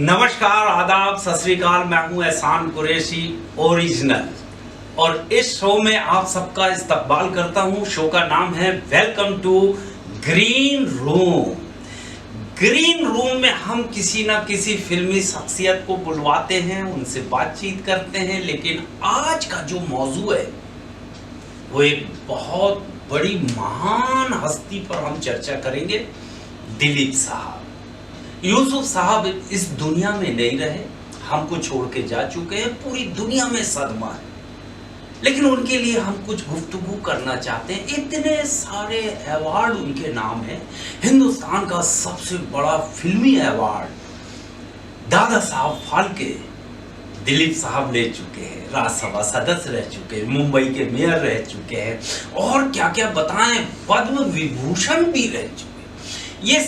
नमस्कार, आदाब, सत श्री अकाल। मैं हूं एहसान कुरैशी ओरिजिनल और इस शो में आप सबका इस्तकबाल करता हूं। शो का नाम है welcome to green room. Green room में हम किसी ना किसी फिल्मी शख्सियत को बुलवाते हैं, उनसे बातचीत करते हैं। लेकिन आज का जो मौजू है वो एक बहुत बड़ी महान हस्ती पर हम चर्चा करेंगे, दिलीप साहब। यूसुफ साहब इस दुनिया में नहीं रहे, हमको छोड़ के जा चुके हैं, पूरी दुनिया में सदमा है। लेकिन उनके लिए हम कुछ गुफ्तगू करना चाहते हैं। इतने सारे अवार्ड उनके नाम है। हिंदुस्तान का सबसे बड़ा फिल्मी अवार्ड दादा साहब फाल्के दिलीप साहब ले चुके हैं, राज्यसभा सदस्य रह चुके हैं, मुंबई के मेयर रह चुके हैं और क्या क्या बताएं, पद्म विभूषण भी रह चुके हैं। ये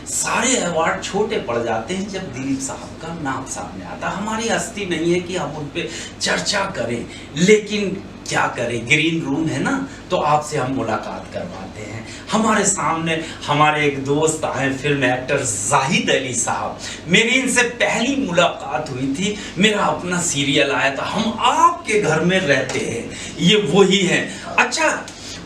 सारे अवार्ड छोटे पड़ जाते हैं जब दिलीप साहब का नाम सामने आता। हमारी हस्ती नहीं है कि हम उन पे चर्चा करें, लेकिन क्या करें, ग्रीन रूम है ना, तो आपसे हम मुलाकात करवाते हैं। हमारे सामने हमारे एक दोस्त आए, फिल्म एक्टर जाहिद अली साहब। मेरी इनसे पहली मुलाकात हुई थी, मेरा अपना सीरियल आया था, हम आपके घर में रहते हैं, ये वही हैं। अच्छा,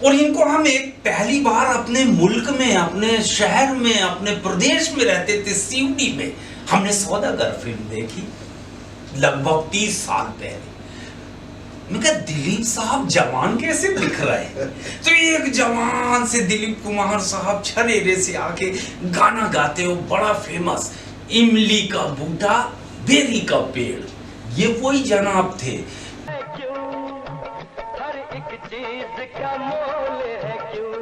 और इनको हम एक पहली बार अपने मुल्क में, अपने शहर में, अपने प्रदेश में रहते थे, सीवडी में हमने सौदागर फिल्म देखी लगभग 30 साल पहले। मैं कहा दिलीप साहब जवान कैसे दिख रहे हैं? तो एक जवान से दिलीप कुमार साहब छनेरे से आके गाना गाते हो, बड़ा फेमस, इमली का बूटा बेरी का पेड़, ये वही जनाब थे। चीज का मोल है क्यों,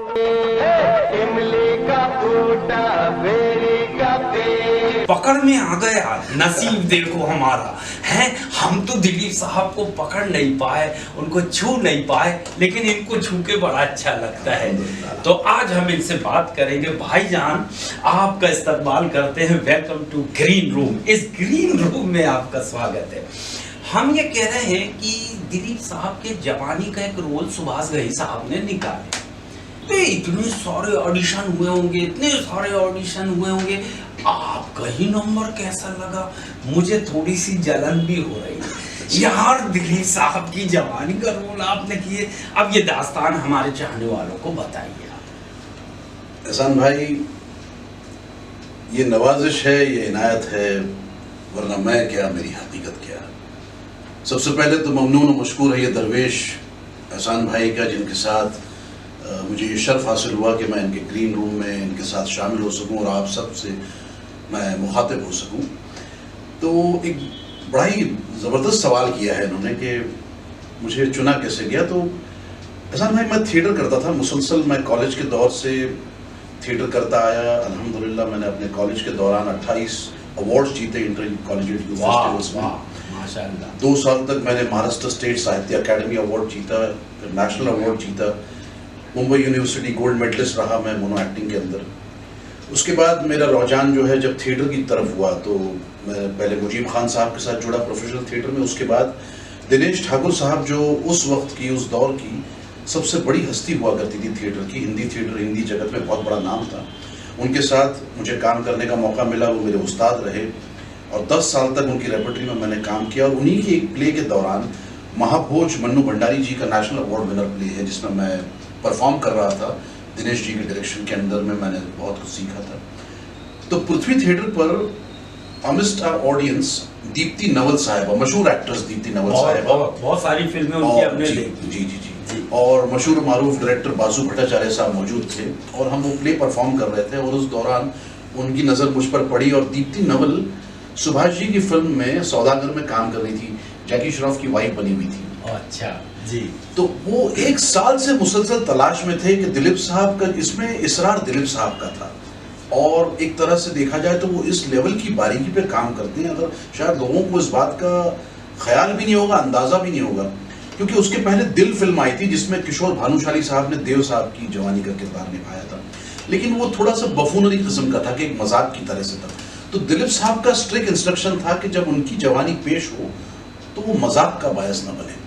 इमली का बूटा बेरी का पेड़। पकड़ में आ गया, नसीब देखो हमारा है। हम तो दिलीप साहब को पकड़ नहीं पाए, उनको छू नहीं पाए, लेकिन इनको छू के बड़ा अच्छा लगता है। तो आज हम इनसे बात करेंगे। भाईजान, आपका इस्तकबाल करते हैं, वेलकम टू ग्रीन रूम। इस ग्रीन रूम में आपका स्वागत है। हम ये कह रहे हैं कि दिलीप साहब के जवानी का एक रोल सुभाष घई साहब ने निकाले। तो इतने सारे ऑडिशन हुए होंगे, इतने सारे ऑडिशन हुए होंगे, आपका ही नंबर कैसा लगा? मुझे थोड़ी सी जलन भी हो रही यार, दिलीप साहब की जवानी का रोल आपने किए। अब ये दास्तान हमारे चाहने वालों को बताइए आप। एहसान भाई, ये नवाजिश है, ये इनायत है, वरना मैं क्या, मेरी हकीकत क्या। सबसे पहले तो ममनून और मशकूर है ये दरवेश एहसान भाई का, जिनके साथ मुझे ये शर्फ हासिल हुआ कि मैं इनके ग्रीन रूम में इनके साथ शामिल हो सकूं और आप सब से मैं मुखातिब हो सकूं। तो एक बड़ा ही ज़बरदस्त सवाल किया है इन्होंने कि मुझे चुना कैसे गया। तो एहसान भाई, मैं थिएटर करता था मुसलसल, मैं कॉलेज के दौर से थिएटर करता आया। अल्हम्दुलिल्लाह मैंने अपने कॉलेज के दौरान 28 अवार्ड्स जीते इंटर कॉलेजिएट फेस्टिवल्स में। माशाअल्लाह। 2 साल तक मैंने महाराष्ट्र स्टेट साहित्य अकेडमी अवार्ड जीता, फिर नेशनल अवार्ड जीता, मुंबई यूनिवर्सिटी गोल्ड मेडलिस्ट रहा मैं मोनो एक्टिंग के अंदर। उसके बाद मेरा रुझान जो है जब थिएटर की तरफ हुआ, तो मैं पहले मुजीब खान साहब के साथ जुड़ा प्रोफेशनल थिएटर में। उसके बाद दिनेश ठाकुर साहब, जो उस वक्त की, उस दौर की सबसे बड़ी हस्ती हुआ करती थी थिएटर की, हिंदी थिएटर, हिंदी जगत में बहुत बड़ा नाम था, उनके साथ मुझे काम करने का मौका मिला। वो मेरे उस्ताद रहे और 10 साल तक उनकी रेपर्टरी में मैंने काम किया। और उन्हीं के एक प्ले के दौरान महाभोज मन्नू भंडारी जी का नेशनल अवार्ड विनर प्ले है, जिसमें मैं परफॉर्म कर रहा था दिनेश जी के डायरेक्शन के अंदर में। मैंने बहुत कुछ सीखा था। तो पृथ्वी थिएटर पर amidst our audience Deepti Naval साहिबा, मशहूर एक्ट्रेस दीप्ति नवल साहिबा, बहुत सारी फिल्में उनकी हमने देखी। जी जी जी, और मशहूर मारूफ डायरेक्टर बासु भट्टाचार्य साहब मौजूद थे और हम वो प्ले परफॉर्म कर रहे थे। और उस दौरान उनकी नज़र मुझ पर पड़ी और दीप्ति नवल सुभाष जी की फिल्म में सौदागर में काम कर रही थी, जैकी श्रॉफ की वाइफ बनी हुई थी। अच्छा जी। तो वो 1 साल से मुसलसल तलाश में थे कि दिलीप साहब का, इसमें इसरार दिलीप साहब का था। और एक तरह से देखा जाए तो वो इस लेवल की बारीकी पे काम करते हैं, अगर शायद लोगों को इस बात का ख्याल भी नहीं होगा, अंदाजा भी नहीं होगा। क्योंकि उसके पहले दिल फिल्म आई थी जिसमें किशोर भानुशाली साहब ने देव साहब की जवानी का किरदार निभाया था, लेकिन वो थोड़ा सा बफूनरी किस्म का था कि एक मजाक की तरह से था। तो दिलीप साहब का स्ट्रिक्ट इंस्ट्रक्शन था कि जब उनकी जवानी पेश हो तो वो मजाक का बायस न बने।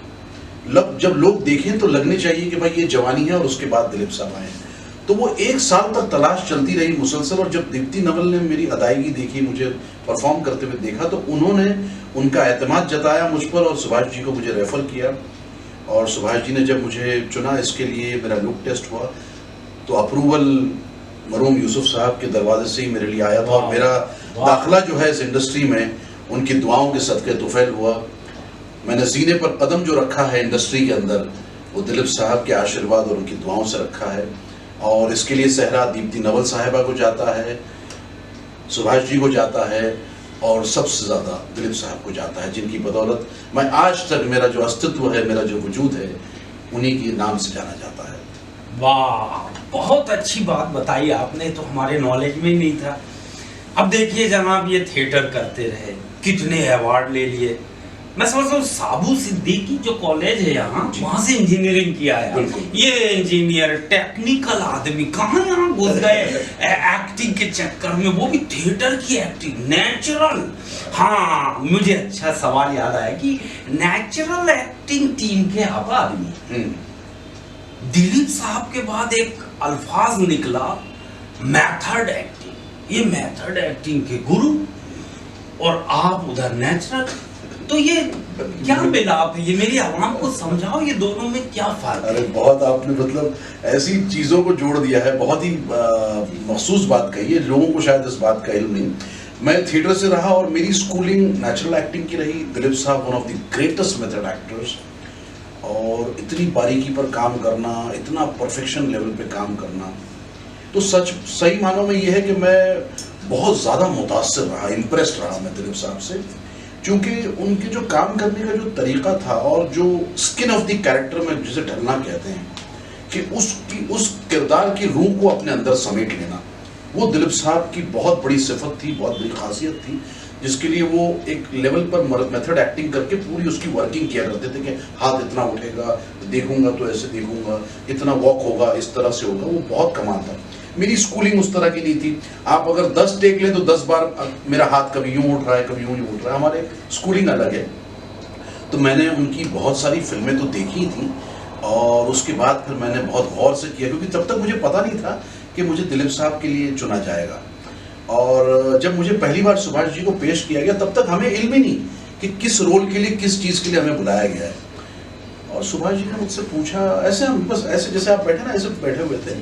जब लोग देखें तो लगने चाहिए कि भाई ये जवानी है और उसके बाद दिलीप साहब आए। तो वो 1 साल तक तलाश चलती रही मुसलसल, और जब दीप्ति नवल ने मेरी अदायगी देखी, मुझे परफॉर्म करते हुए देखा, तो उन्होंने उनका एतमाद जताया मुझ पर और सुभाष जी को मुझे रेफर किया। और सुभाष जी ने जब मुझे चुना इसके लिए, मेरा लुक टेस्ट हुआ, तो अप्रूवल मरहूम यूसुफ साहब के दरवाजे से ही मेरे लिए आया था, और मेरा दाखिला जो है इस इंडस्ट्री में उनकी दुआओं के सदके तुफैल हुआ। मैंने सीने पर कदम जो रखा है इंडस्ट्री के अंदर, वो दिलीप साहब के आशीर्वाद और उनकी दुआओं से रखा है, और इसके लिए सहरा दीप्ति नवल साहिबा को जाता है, सुभाष जी को जाता है, और सबसे ज़्यादा दिलीप साहब को जाता है, जिनकी बदौलत मैं आज तक, मेरा जो अस्तित्व है, मेरा जो वजूद है, उन्हीं के नाम से जाना जाता है। वाह, बहुत अच्छी बात बताई आपने, तो हमारे नॉलेज में ही नहीं था। अब देखिए जनाब, ये थिएटर करते रहे, कितने अवार्ड ले लिए। मैं समझता हूँ साबू सिद्दीकी जो कॉलेज है यहाँ, वहाँ से इंजीनियरिंग किया है। ये इंजीनियर, टेक्निकल आदमी कहाँ यहाँ घुस गए एक्टिंग के चक्कर में, वो भी थिएटर की एक्टिंग, नेचुरल। हाँ, मुझे अच्छा सवाल याद आया कि नेचुरल एक्टिंग टीम के अब आदमी, दिलीप साहब के बाद एक अल्फाज निकला मेथड एक्टिंग। ये मेथड एक्टिंग के गुरु, और आप उधर नेचुरल। तो ये क्या मिलाप है? ये मेरी आवाम को समझाओ, ये दोनों में क्या फर्क है? अरे बहुत आपने मतलब ऐसी चीज़ों को जोड़ दिया है, बहुत ही मखसूस बात कही है, लोगों को शायद इस बात का इल्म नहीं। मैं थिएटर से रहा और मेरी स्कूलिंग नेचुरल एक्टिंग की रही। दिलीप साहब one of the greatest method actors, और इतनी बारीकी पर काम करना, इतना परफेक्शन लेवल पे काम करना, तो सही मानों में ये है कि मैं बहुत ज़्यादा मुतासिर रहा, इम्प्रेस्ड रहा मैं दिलीप साहब से, क्योंकि उनके जो काम करने का जो तरीका था, और जो स्किन ऑफ द कैरेक्टर में जिसे ढलना कहते हैं, कि उस किरदार की रूह को अपने अंदर समेट लेना, वो दिलीप साहब की बहुत बड़ी सिफत थी, बहुत बड़ी खासियत थी, जिसके लिए वो एक लेवल पर मेथड एक्टिंग करके पूरी उसकी वर्किंग किया करते थे कि हाथ इतना उठेगा, देखूंगा तो ऐसे देखूंगा, इतना वॉक होगा, इस तरह से होगा। वो बहुत कमाल था। मेरी स्कूलिंग उस तरह की नहीं थी। आप अगर 10 टेक लें तो 10 बार मेरा हाथ कभी यूं उठ रहा है, कभी यूं नहीं उठ रहा है। हमारे स्कूलिंग अलग है। तो मैंने उनकी बहुत सारी फिल्में तो देखी थी, और उसके बाद फिर मैंने बहुत गौर से किया, क्योंकि तब तक मुझे पता नहीं था कि मुझे दिलीप साहब के लिए चुना जाएगा। और जब मुझे पहली बार सुभाष जी को पेश किया गया, तब तक हमें इल्म ही नहीं कि किस रोल के लिए, किस चीज़ के लिए हमें बुलाया गया है। और सुभाष जी ने मुझसे पूछा, ऐसे हम बस ऐसे जैसे आप बैठे ना, ऐसे बैठे हुए थे,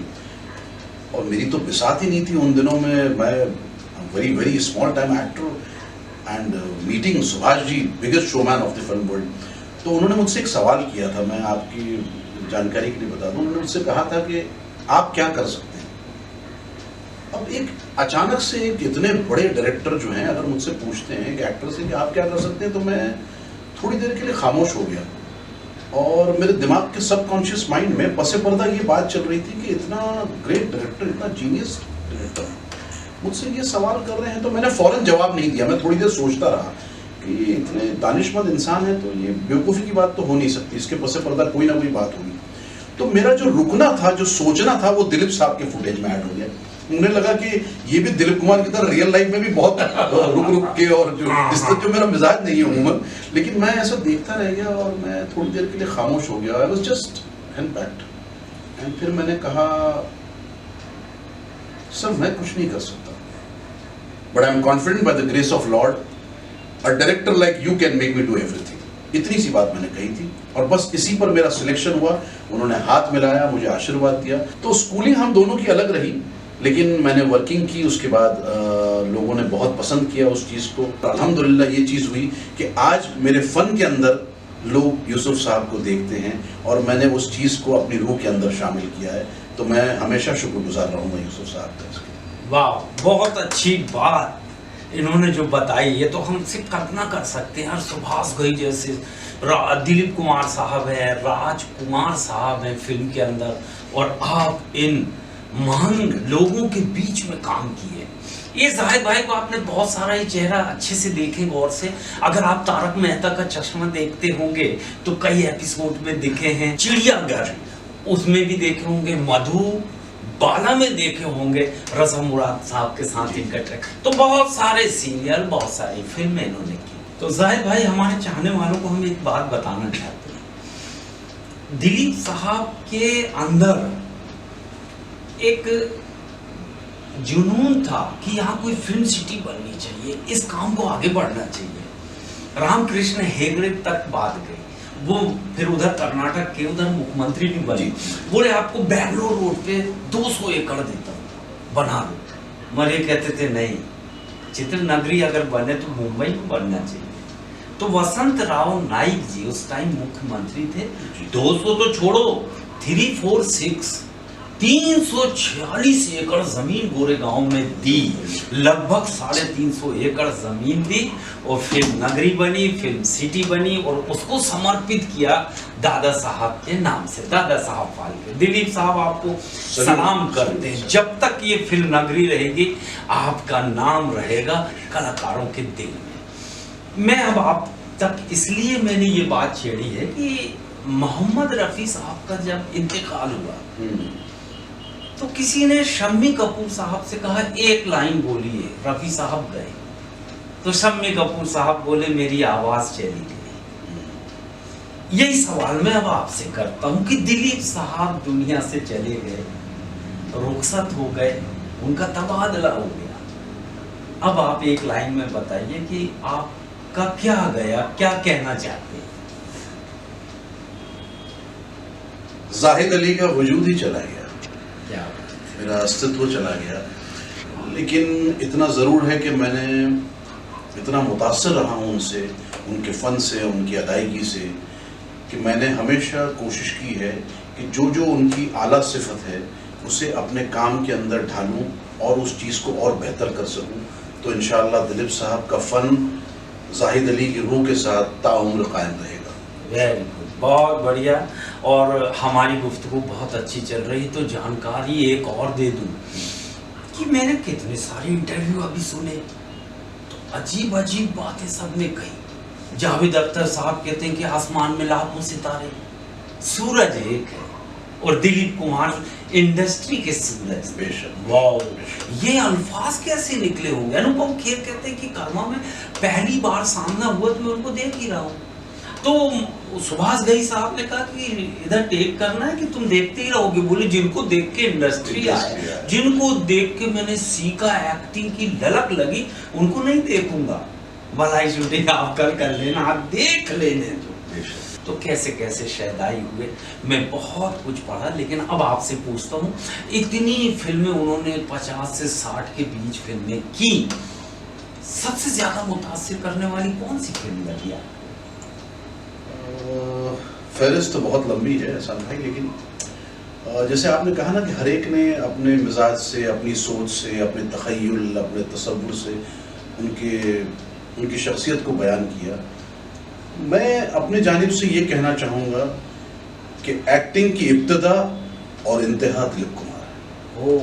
और मेरी तो बिसात ही नहीं थी उन दिनों में। मैं very very small time actor and meeting Subhash ji, biggest showman of the film world. तो उन्होंने मुझसे एक सवाल किया था, मैं आपकी जानकारी के लिए बता दूं। उन्होंने मुझसे कहा था कि आप क्या कर सकते हैं। अब एक अचानक से एक इतने बड़े डायरेक्टर जो हैं अगर मुझसे पूछते हैं कि एक्टर से कि आप क्या कर सकते हैं, तो मैं थोड़ी देर के लिए खामोश हो गया, और मेरे दिमाग के सबकॉन्शियस माइंड में पसे पर्दा ये बात चल रही थी कि इतना ग्रेट डायरेक्टर, इतना जीनियस डायरेक्टर मुझसे ये सवाल कर रहे हैं। तो मैंने फौरन जवाब नहीं दिया। मैं थोड़ी देर सोचता रहा कि इतने दानिशमंद इंसान है, तो ये बेवकूफ़ी की बात तो हो नहीं सकती, इसके पसे पर्दा कोई ना कोई बात होगी। तो मेरा जो रुकना था, जो सोचना था, वो दिलीप साहब के फुटेज में ऐड हो गया। मुझे लगा कि ये भी दिलीप कुमार की तरह रियल लाइफ में भी बहुत रुक के, और जो मेरा मिजाज नहीं है उमूमन, लेकिन मैं ऐसा देखता रह गया, और मैं थोड़ी देर के लिए खामोश हो गया। I was just handpicked. And फिर मैंने कहा, सर मैं कुछ नहीं कर सकता, but I am confident by the grace of Lord, a director like you can make me do everything. इतनी सी बात मैंने कही थी, और बस इसी पर मेरा सिलेक्शन हुआ। उन्होंने हाथ मिलाया, मुझे आशीर्वाद दिया। तो स्कूलिंग हम दोनों की अलग रही, लेकिन मैंने वर्किंग की। उसके बाद लोगों ने बहुत पसंद किया उस चीज़ को। अल्हम्दुलिल्लाह ये चीज़ हुई कि आज मेरे फ़न के अंदर लोग यूसुफ साहब को देखते हैं, और मैंने उस चीज़ को अपनी रूह के अंदर शामिल किया है। तो मैं हमेशा शुक्रगुजार रहूँगा यूसुफ साहब का इसके। वाह, बहुत अच्छी बात इन्होंने जो बताई, ये तो हम सिर्फ कल्पना कर सकते हैं। सुभाष घई जैसे, दिलीप कुमार साहब है, राजकुमार साहब हैं फिल्म के अंदर, और आप इन महान लोगों के बीच में काम किए। ये जाहिद भाई को आपने बहुत सारा ही चेहरा अच्छे से देखे गौर से। अगर आप तारक मेहता का चश्मा देखते होंगे तो कई एपिसोड में दिखे हैं, चिड़ियाघर उसमें भी देखे होंगे, मधुबाला में देखे होंगे, रज़ा मुराद साहब के साथ इनका ट्रैक। तो बहुत सारे सीरियल, बहुत सारी फिल्में इन्होंने की। तो जाहिद भाई, हमारे चाहने वालों को हम एक बात बताना चाहते हैं। दिलीप साहब के अंदर एक जुनून था कि यहाँ कोई फिल्म सिटी बननी चाहिए, इस काम को आगे बढ़ना चाहिए। रामकृष्ण हेगड़े तक बात गई, वो फिर उधर कर्नाटक के उधर मुख्यमंत्री भी बने, बोले आपको बैंगलोर रोड पे 200 एकड़ देता हूँ, बना दो। मरे कहते थे नहीं, चित्र नगरी अगर बने तो मुंबई में बनना चाहिए। तो वसंत राव नाइक जी उस टाइम मुख्यमंत्री थे, 200 तो छोड़ो, 346 एकड़ जमीन गोरेगांव में दी, लगभग 350 एकड़ जमीन दी, और फिल्म नगरी बनी, फिल्म सिटी बनी, और उसको समर्पित किया दादा साहब के नाम से, दादा साहब फाल्के। दिलीप साहब आपको सलाम करते हैं, जब तक ये फिल्म नगरी रहेगी आपका नाम रहेगा कलाकारों के दिल में। मैं अब आप तक इसलिए मैंने ये बात छेड़ी है कि मोहम्मद रफ़ी साहब का जब इंतकाल हुआ तो किसी ने शम्मी कपूर साहब से कहा एक लाइन बोलिए, रफ़ी साहब गए, तो शम्मी कपूर साहब बोले मेरी आवाज चली गई। यही सवाल मैं अब आपसे करता हूं कि दिलीप साहब दुनिया से चले गए, रुखसत हो गए, उनका तबादला हो गया, अब आप एक लाइन में बताइए कि आपका क्या गया, क्या कहना चाहते हैं? जाहिद अली का वजूद ही चला गया, क्या मेरा अस्तित्व चला गया। लेकिन इतना ज़रूर है कि मैंने इतना मुतासर रहा हूँ उनसे, उनके फ़न से, उनकी अदायगी से, कि मैंने हमेशा कोशिश की है कि जो जो उनकी आला सिफत है उसे अपने काम के अंदर ढालूं और उस चीज़ को और बेहतर कर सकूं। तो इंशाअल्लाह दिलीप साहब का फ़न जाहिद अली की रूह के साथ ताउम्र कायम रहेगा। वेरी गुड, बहुत बढ़िया। और हमारी गुफ्तगू बहुत अच्छी चल रही, तो जानकारी एक और दे दूं कि मैंने कितने सारे इंटरव्यू अभी सुने, तो अजीब अजीब बातें सबने कही। जावेद अख्तर साहब कहते हैं कि आसमान में लाखों सितारे, सूरज एक है, और दिलीप कुमार इंडस्ट्री के सूरज। बेशक, वाओ, ये अल्फाज कैसे निकले होंगे? अनुपम खेर कहते हैं कि कर्मा में पहली बार सामना हुआ तो मैं उनको देख ही रहा हूँ। तो सुभाष घई साहब ने कहा कि इधर टेक करना है कि तुम देखते ही रहोगे। बोले जिनको देख के इंडस्ट्री आए, जिनको देख के मैंने सीखा, एक्टिंग की ललक लगी, उनको नहीं देखूंगा। भलाई शूटिंग आप कल कर लेना, आप देख लेने दो। तो कैसे कैसे शहदाई हुए, मैं बहुत कुछ पढ़ा। लेकिन अब आपसे पूछता हूँ, इतनी फिल्में उन्होंने 50 से 60 के बीच फिल्में की, सबसे ज्यादा मुतासिर करने वाली कौन सी फिल्म लगी आपको? फहरिस्त तो बहुत लंबी है ऐसा भाई, लेकिन जैसे आपने कहा ना कि हर एक ने अपने मिजाज से, अपनी सोच से, अपने तख़य्युल, अपने तसव्वुर से उनकी शख्सियत को बयान किया। मैं अपने जानिब से ये कहना चाहूँगा कि एक्टिंग की इब्तिदा और इंतहा दिलीप कुमार है। ओह,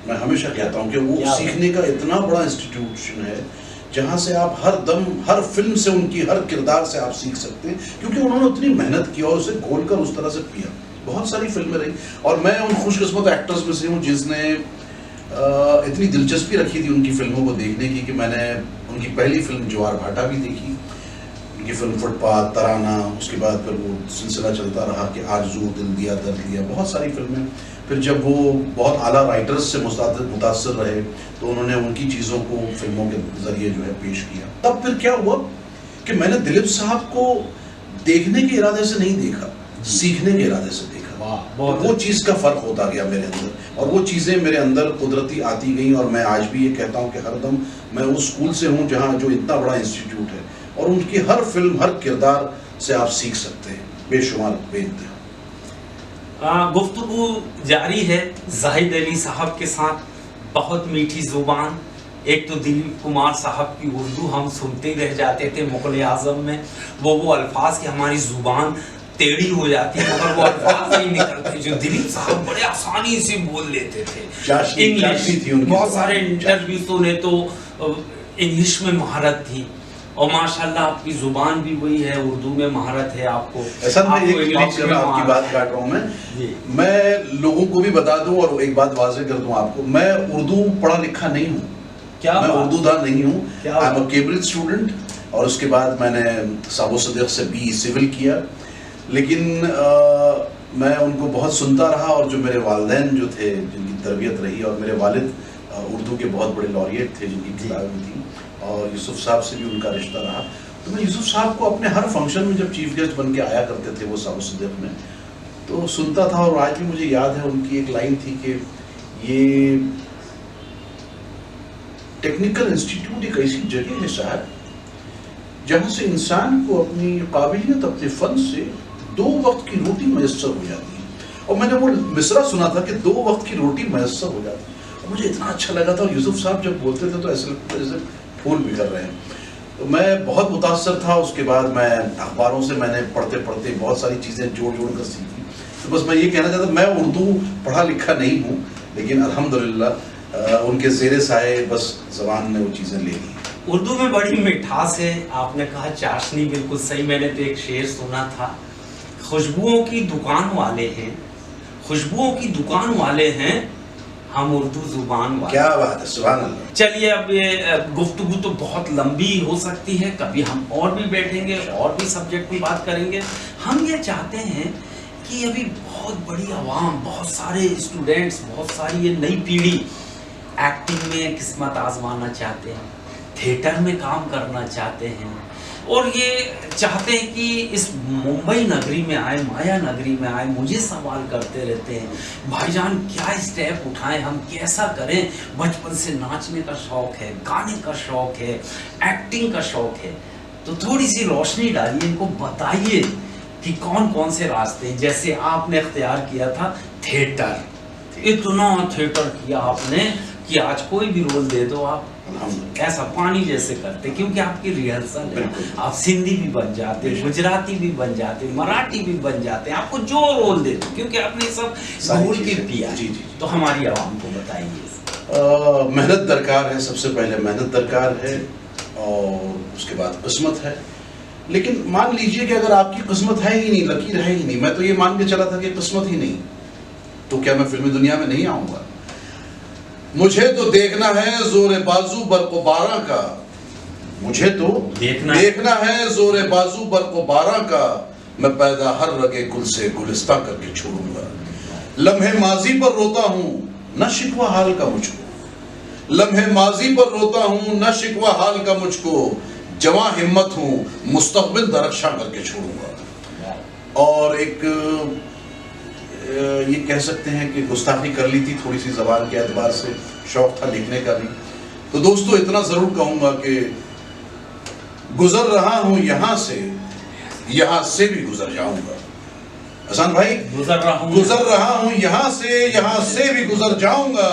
मैं हमेशा कहता हूँ कि वो सीखने का इतना बड़ा इंस्टीट्यूशन है जहाँ से आप हर दम, हर फिल्म से, उनकी हर किरदार से आप सीख सकते हैं, क्योंकि उन्होंने उतनी मेहनत की और उसे घोलकर उस तरह से पिया। बहुत सारी फिल्में रही और मैं उन खुशकिस्मत एक्टर्स में से हूँ जिसने इतनी दिलचस्पी रखी थी उनकी फिल्मों को देखने की कि मैंने उनकी पहली फिल्म ज्वार भाटा भी देखी, उनकी फिल्म फुटपाथ, तराना, उसके बाद फिर वो सिलसिला चलता रहा कि आरज़ू, दिल दिया, दर्द दिया, बहुत सारी फिल्में। फिर जब वो बहुत आला राइटर्स से मुतासर रहे तो उन्होंने उनकी चीज़ों को फिल्मों के ज़रिए जो है पेश किया। तब फिर क्या हुआ कि मैंने दिलीप साहब को देखने के इरादे से नहीं देखा, सीखने के इरादे से देखा। वो चीज़ का फ़र्क होता गया मेरे अंदर और वो चीज़ें मेरे अंदर कुदरती आती गई। और मैं आज भी ये कहता हूँ कि हरदम मैं उस स्कूल से हूँ जहाँ जो इतना बड़ा इंस्टीट्यूट है और उनकी हर फिल्म, हर किरदार से आप सीख सकते हैं बेशुमार, बेइंतहा। गुफ्तगू जारी है जाहिद अली साहब के साथ। बहुत मीठी जुबान, एक तो दिलीप कुमार साहब की उर्दू हम सुनते रह जाते थे मुग़ल आज़म में, वो अल्फाज की हमारी जुबान टेढ़ी हो जाती है मगर वो अल्फाज नहीं निकलते जो दिलीप साहब बड़े आसानी से बोल लेते थे। इंग्लिश, बहुत सारे इंटरव्यू सुने तो इंग्लिश में महारत थी और माशाल्लाह आपकी जुबान भी वही है, उर्दू में महारत है आपको। ऐसा नहीं, एक बात कर रहा हूं, आपकी बात काट रहा हूँ मैं लोगों को भी बता दूं और एक बात वाज़ेह कर दूं आपको, मैं उर्दू पढ़ा लिखा नहीं हूँ, मैं उर्दूदान नहीं हूँ। I am a Cambridge student और उसके बाद मैंने साबो सदीक से BE सिविल किया। लेकिन मैं उनको बहुत सुनता रहा और जो मेरे वालिदैन जो थे, जिनकी तरबियत रही, और मेरे वालिद उर्दू के बहुत बड़े लॉरिएट थे जिनकी किताबें थी, और यूसुफ साहब से भी उनका रिश्ता रहा। तो मैं यूसुफ साहब को अपने हर फंक्शन में जब चीफ गेस्ट बन के आया करते थे वो साउथ सदैफ में, तो सुनता था। और आज भी मुझे याद है उनकी एक लाइन थी कि ये टेक्निकल इंस्टीट्यूट एक ऐसी जगह है साहब जहाँ से इंसान को अपनी काबिलियत, अपने फन से 2 वक्त की रोटी मैसर हो जाती है। और मैंने वो मिसरा सुना था कि 2 वक्त की रोटी मैसर हो जाती है, और मुझे इतना अच्छा लगा था। और यूसुफ साहब जब बोलते थे तो ऐसे लगता था जैसे फूल भी कर रहे हैं। तो मैं बहुत मुतासर था। उसके बाद मैं अखबारों से मैंने पढ़ते पढ़ते बहुत सारी चीज़ें जोड़ कर सीखी। तो बस मैं ये कहना चाहता, मैं उर्दू पढ़ा लिखा नहीं हूँ, लेकिन अल्हम्दुलिल्लाह उनके ज़ेरे साए बस ज़बान ने वो चीज़ें ले ली। उर्दू में बड़ी मिठास है। आपने कहा चाशनी, बिल्कुल सही। मैंने तो एक शेर सुना था, खुशबुओं की दुकान वाले हैं, खुशबुओं की दुकान वाले हैं, हम उर्दू जुबान वाले। क्या बात है, सुभान अल्लाह। चलिए, अब ये गुफ्तगू तो बहुत लंबी हो सकती है, कभी हम और भी बैठेंगे और भी सब्जेक्ट में बात करेंगे। हम ये चाहते हैं कि अभी बहुत बड़ी आवाम, बहुत सारे स्टूडेंट्स, बहुत सारी ये नई पीढ़ी एक्टिंग में किस्मत आजमाना चाहते हैं, थिएटर में काम करना चाहते हैं, और ये चाहते हैं कि इस मुंबई नगरी में आए, माया नगरी में आए। मुझे सवाल करते रहते हैं, भाईजान क्या स्टेप उठाएं, हम कैसा करें। बचपन से नाचने का शौक है, गाने का शौक है, एक्टिंग का शौक है, तो थोड़ी सी रोशनी डालिए, इनको बताइए कि कौन कौन से रास्ते हैं। जैसे आपने इख्तियार किया था थिएटर, इतना थिएटर किया आपने कि आज कोई भी रोल दे दो आप ऐसा पानी जैसे करते, क्योंकि आपकी रिहर्सल है। आप सिंधी भी बन जाते, गुजराती भी बन जाते, मराठी भी बन जाते, आपको जो रोल दे दो, क्योंकि आपने सब घूल के पिया। जी जी। तो हमारी आवाम को बताइए। मेहनत दरकार है, सबसे पहले मेहनत दरकार है, और उसके बाद किस्मत है। लेकिन मान लीजिए कि अगर आपकी किस्मत है ही नहीं, लकीर है ही नहीं, मैं तो ये मान के चला था कि किस्मत ही नहीं, तो क्या मैं फिल्मी दुनिया में नहीं आऊंगा? मुझे तो देखना है जोरे बाजू बरको बारा का, मुझे तो देखना है जोरे बाजू बरको बारा का, मैं पैदा हर रगे गुल से गुलिस्ता करके छोड़ूंगा। लम्हे माजी पर रोता हूँ न शिकवा हाल का मुझको, लम्हे माजी पर रोता हूँ न शिकवा हाल का मुझको, जवां हिम्मत हूँ मुस्तकबिल दरख्शां करके छोड़ूंगा। और एक ये कह सकते हैं कि गुस्ताखी कर ली थी थोड़ी सी ज़बान के एतबार से, शौक था लिखने का भी। तो दोस्तों इतना ज़रूर कहूँगा कि गुजर रहा हूँ यहाँ से भी गुजर जाऊँगा। हसन भाई, गुजर रहा हूँ यहाँ से भी गुजर जाऊँगा।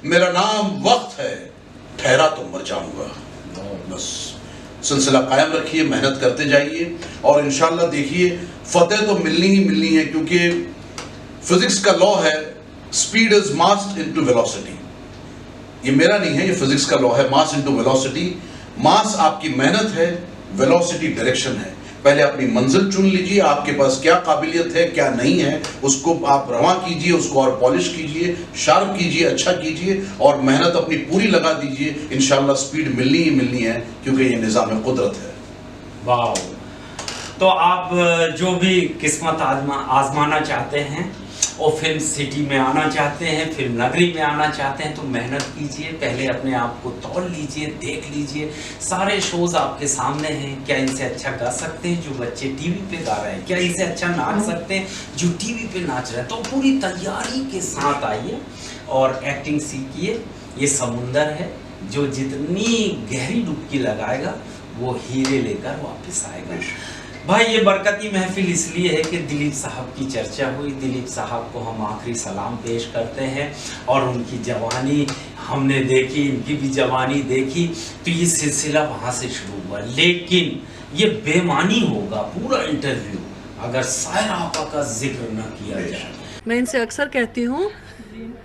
मेरा नाम वक्त है, ठहरा तो मर जाऊँगा। बस सिलसिला कायम रखिए, मेहनत करते जाइए, और इंशाल्लाह देखिए फतेह तो मिलनी ही मिलनी है, क्योंकि फिजिक्स का लॉ है, speed is mass into velocity. ये मेरा नहीं है, ये फिजिक्स का लॉ है, मास इनटू वेलोसिटी। मास आपकी मेहनत है, वेलोसिटी डायरेक्शन है। पहले अपनी मंजिल चुन लीजिए, आपके पास क्या काबिलियत है क्या नहीं है, उसको आप रवां कीजिए, उसको और पॉलिश कीजिए, शार्प कीजिए, अच्छा कीजिए, और मेहनत अपनी पूरी लगा दीजिए। इंशाल्लाह स्पीड मिलनी ही मिलनी है, क्योंकि ये निज़ाम कुदरत है। वाह। तो आप जो भी किस्मत आजमाना चाहते हैं और फिल्म सिटी में आना चाहते हैं, फिल्म नगरी में आना चाहते हैं, तो मेहनत कीजिए। पहले अपने आप को तौल लीजिए, देख लीजिए, सारे शोज आपके सामने हैं। क्या इनसे अच्छा गा सकते हैं जो बच्चे टीवी पे गा रहे हैं? क्या इनसे अच्छा नाच सकते हैं जो टीवी पे नाच रहे हैं? तो पूरी तैयारी के साथ आइए और एक्टिंग सीखिए। ये समुंदर है, जो जितनी गहरी डुबकी लगाएगा वो हीरे लेकर वापस आएगा। भाई, ये बरकती महफिल इसलिए है कि दिलीप साहब की चर्चा हुई। दिलीप साहब को हम आखिरी सलाम पेश करते हैं, और उनकी जवानी हमने देखी, इनकी भी जवानी देखी, तो ये सिलसिला वहाँ से शुरू हुआ। लेकिन ये बेमानी होगा पूरा इंटरव्यू अगर सायरा आपा का जिक्र न किया जाए। मैं इनसे अक्सर कहती हूँ,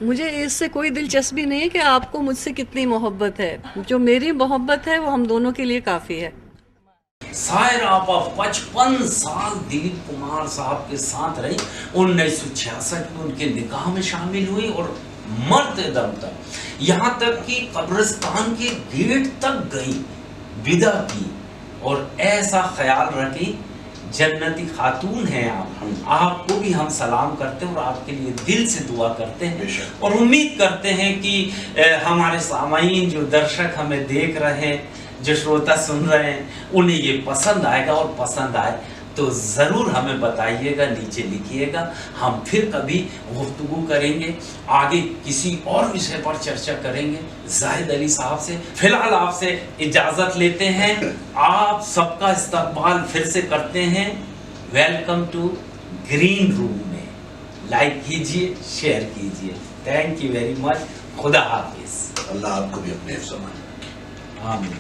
मुझे इससे कोई दिलचस्पी नहीं है कि आपको मुझसे कितनी मोहब्बत है, जो मेरी मोहब्बत है वो हम दोनों के लिए काफ़ी है। सायरा आपा 55 साल दिलीप कुमार साहब के साथ रही। 1966 में उनके निकाह में शामिल हुई और मरते दम तक, यहाँ तक कि कब्रिस्तान के गेट तक गई, विदा की, और ऐसा ख्याल रखी जन्नती खातून हैं आप, आपको भी हम सलाम करते हैं और आपके लिए दिल से दुआ करते हैं बेशक। और उम्मीद करते हैं कि हमारे सामाईन जो दर्शक हमें देख रहे हैं, जो श्रोता सुन रहे हैं, उन्हें ये पसंद आएगा और पसंद आए तो ज़रूर हमें बताइएगा, नीचे लिखिएगा। हम फिर कभी गुफ्तगू करेंगे, आगे किसी और विषय पर चर्चा करेंगे जाहिद अली साहब से। फिलहाल आपसे इजाज़त लेते हैं, आप सबका इस्तकबाल फिर से करते हैं। वेलकम टू ग्रीन रूम में। लाइक कीजिए, शेयर कीजिए। Thank you very much. खुदा हाफिज़। अल्लाह आपको भी अपने हिफ्ज़ में रखे। आमीन।